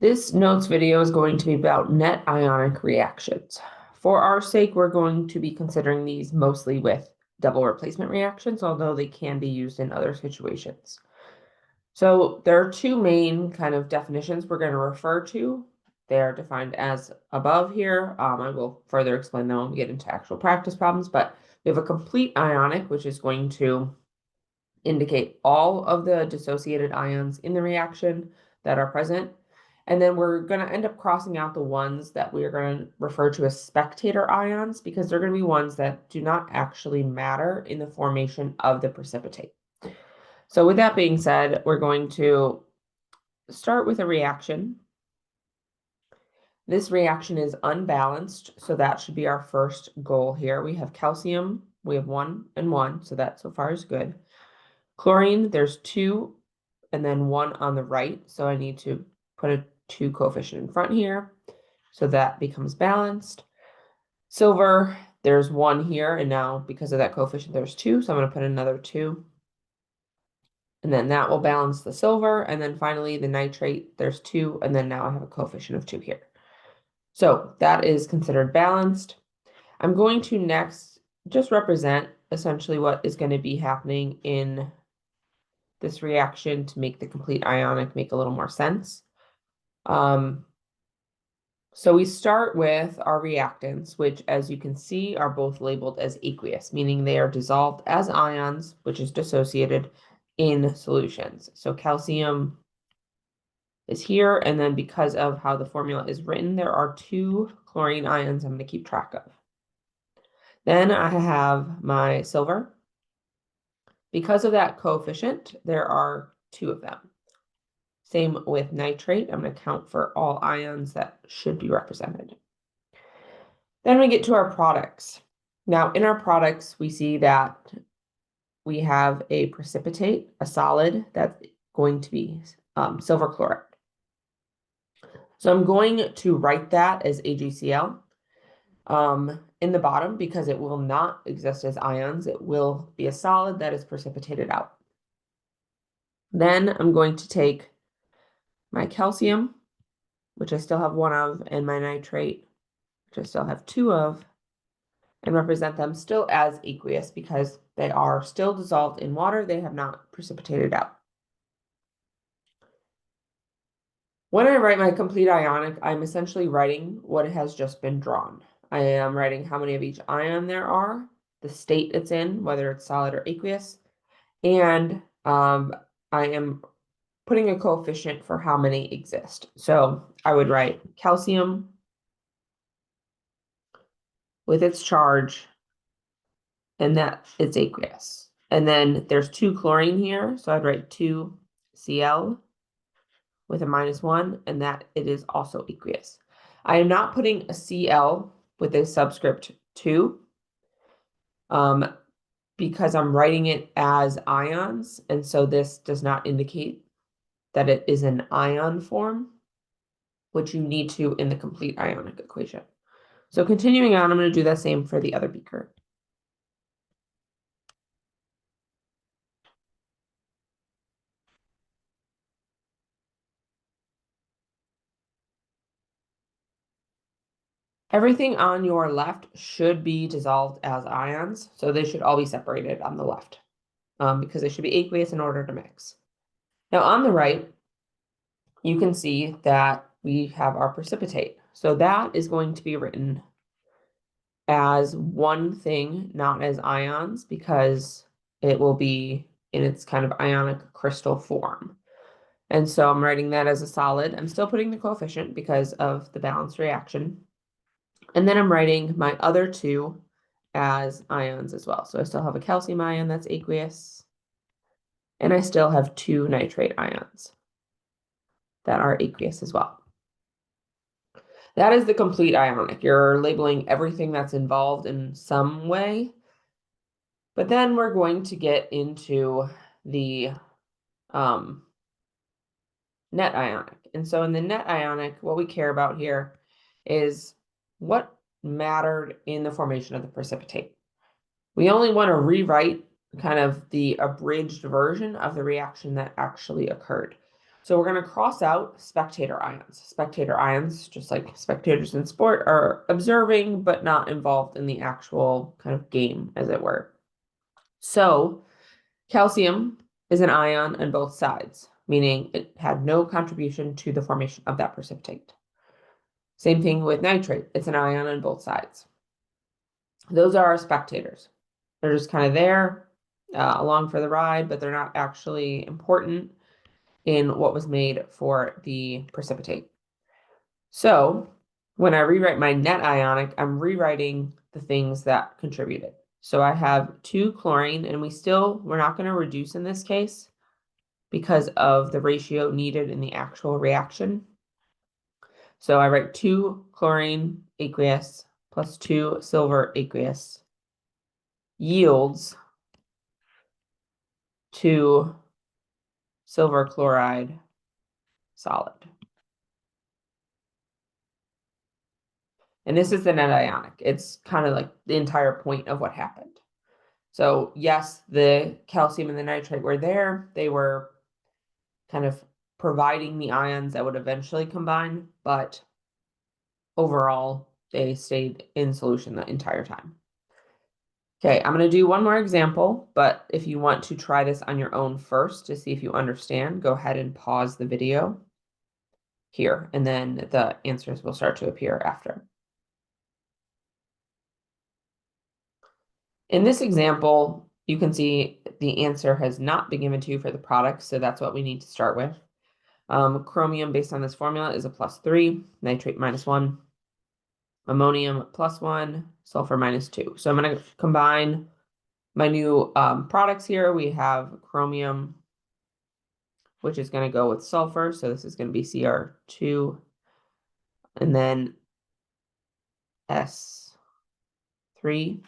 This notes video is going to be about net ionic reactions. For our sake, we're going to be considering these mostly with double replacement reactions, although they can be used in other situations. So there are two main kind of definitions we're going to refer to. They are defined as above here. I will further explain them when we get into actual practice problems, but we have a complete ionic, which is going to indicate all of the dissociated ions in the reaction that are present. And then we're going to end up crossing out the ones that we are going to refer to as spectator ions because they're going to be ones that do not actually matter in the formation of the precipitate. So with that being said, we're going to start with a reaction. This reaction is unbalanced, so that should be our first goal here. We have calcium, we have 1 and 1, so that so far is good. Chlorine, there's 2 and then 1 on the right, so I need to put a 2 coefficient in front here, so that becomes balanced. Silver, there's 1 here, and now because of that coefficient, there's 2, so I'm going to put another 2. And then that will balance the silver, and then finally the nitrate, there's 2, and then now I have a coefficient of 2 here. So that is considered balanced. I'm going to next just represent essentially what is going to be happening in this reaction to make the complete ionic make a little more sense. So we start with our reactants, which as you can see are both labeled as aqueous, meaning they are dissolved as ions, which is dissociated in solutions. So calcium is here, and then because of how the formula is written, there are 2 chlorine ions I'm going to keep track of. Then I have my silver. Because of that coefficient, there are 2 of them. Same with nitrate. I'm going to count for all ions that should be represented. Then we get to our products. Now, in our products, we see that we have a precipitate, a solid, that's going to be silver chloride. So I'm going to write that as AgCl in the bottom because it will not exist as ions. It will be a solid that is precipitated out. Then I'm going to take my calcium, which I still have 1 of, and my nitrate, which I still have 2 of, and represent them still as aqueous because they are still dissolved in water. They have not precipitated out. When I write my complete ionic, I'm essentially writing what has just been drawn. I am writing how many of each ion there are, the state it's in, whether it's solid or aqueous, and I am putting a coefficient for how many exist. So I would write calcium with its charge, and that it's aqueous. And then there's 2 chlorine here, so I'd write 2Cl with a -1, and that it is also aqueous. I am not putting a Cl with a subscript 2 because I'm writing it as ions, and so this does not indicate that it is an ion form, which you need to in the complete ionic equation. So continuing on, I'm going to do the same for the other beaker. Everything on your left should be dissolved as ions, so they should all be separated on the left because they should be aqueous in order to mix. Now on the right, you can see that we have our precipitate. So that is going to be written as one thing, not as ions, because it will be in its kind of ionic crystal form. And so I'm writing that as a solid. I'm still putting the coefficient because of the balanced reaction. And then I'm writing my other 2 as ions as well. So I still have a calcium ion that's aqueous, and I still have 2 nitrate ions that are aqueous as well. That is the complete ionic. You're labeling everything that's involved in some way. But then we're going to get into the net ionic. And so in the net ionic, what we care about here is what mattered in the formation of the precipitate. We only want to rewrite kind of the abridged version of the reaction that actually occurred. So we're going to cross out spectator ions. Spectator ions, just like spectators in sport, are observing but not involved in the actual kind of game, as it were. So calcium is an ion on both sides, meaning it had no contribution to the formation of that precipitate. Same thing with nitrate. It's an ion on both sides. Those are our spectators. They're just kind of there along for the ride, but they're not actually important in what was made for the precipitate. So when I rewrite my net ionic, I'm rewriting the things that contributed. So I have 2 chlorine, and we're not going to reduce in this case because of the ratio needed in the actual reaction. So I write 2 chlorine aqueous plus 2 silver aqueous yields 2 silver chloride solid. And this is the net ionic. It's kind of like the entire point of what happened. So yes, the calcium and the nitrate were there. They were kind of providing the ions that would eventually combine, but overall, they stayed in solution the entire time. Okay, I'm going to do one more example, but if you want to try this on your own first to see if you understand, go ahead and pause the video here, and then the answers will start to appear after. In this example, you can see the answer has not been given to you for the product, so that's what we need to start with. Chromium, based on this formula, is a +3, nitrate -1, ammonium +1, sulfur -2. So I'm going to combine my new products here. We have chromium, which is going to go with sulfur, so this is going to be Cr2, and then S3.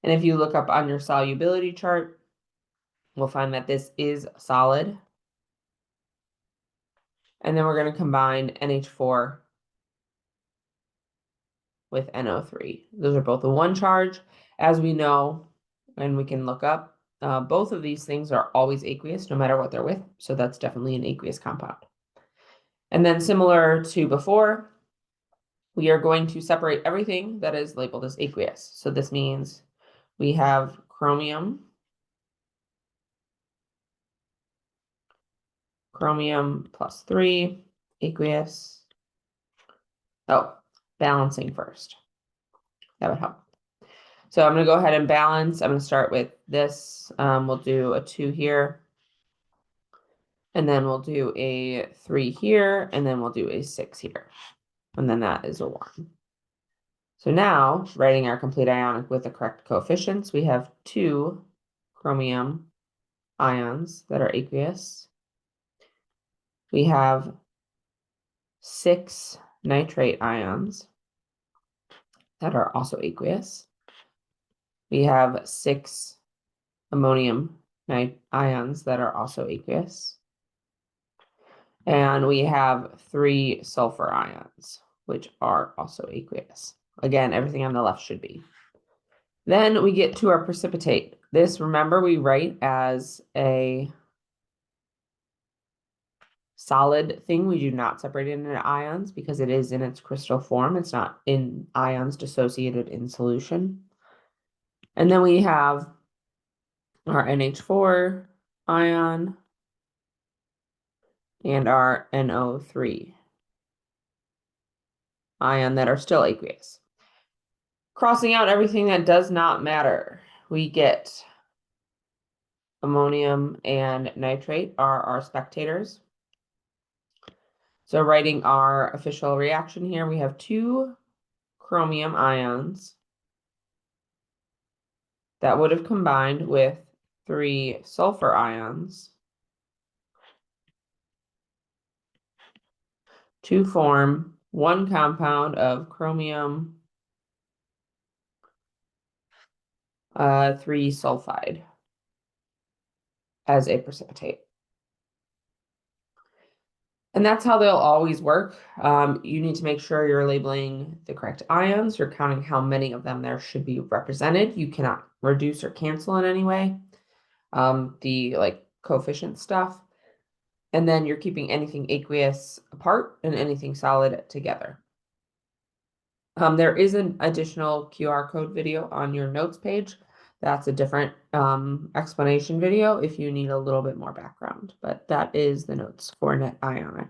And if you look up on your solubility chart, we'll find that this is solid. And then we're going to combine NH4 with NO3. Those are both a 1 charge. As we know, and we can look up, both of these things are always aqueous, no matter what they're with. So that's definitely an aqueous compound. And then similar to before, we are going to separate everything that is labeled as aqueous. So this means we have chromium +3, aqueous. Oh, balancing first. That would help. So I'm going to go ahead and balance. I'm going to start with this. We'll do a 2 here. And then we'll do a 3 here. And then we'll do a 6 here. And then that is a 1. So now, writing our complete ionic with the correct coefficients, we have 2 chromium ions that are aqueous. We have 6 nitrate ions that are also aqueous. We have 6 ammonium ions that are also aqueous. And we have 3 sulfur ions, which are also aqueous. Again, everything on the left should be. Then we get to our precipitate. This, remember, we write as a solid thing. We do not separate it into ions because it is in its crystal form. It's not in ions dissociated in solution. And then we have our NH4 ion and our NO3 ion that are still aqueous. Crossing out everything that does not matter, we get ammonium and nitrate are our spectators. So writing our official reaction here, we have 2 chromium ions that would have combined with 3 sulfur ions to form one compound of chromium 3 sulfide as a precipitate. And that's how they'll always work. You need to make sure you're labeling the correct ions. You're counting how many of them there should be represented. You cannot reduce or cancel in any way. The coefficient stuff. And then you're keeping anything aqueous apart and anything solid together. There is an additional QR code video on your notes page. That's a different explanation video if you need a little bit more background, but that is the notes for Net Ionic.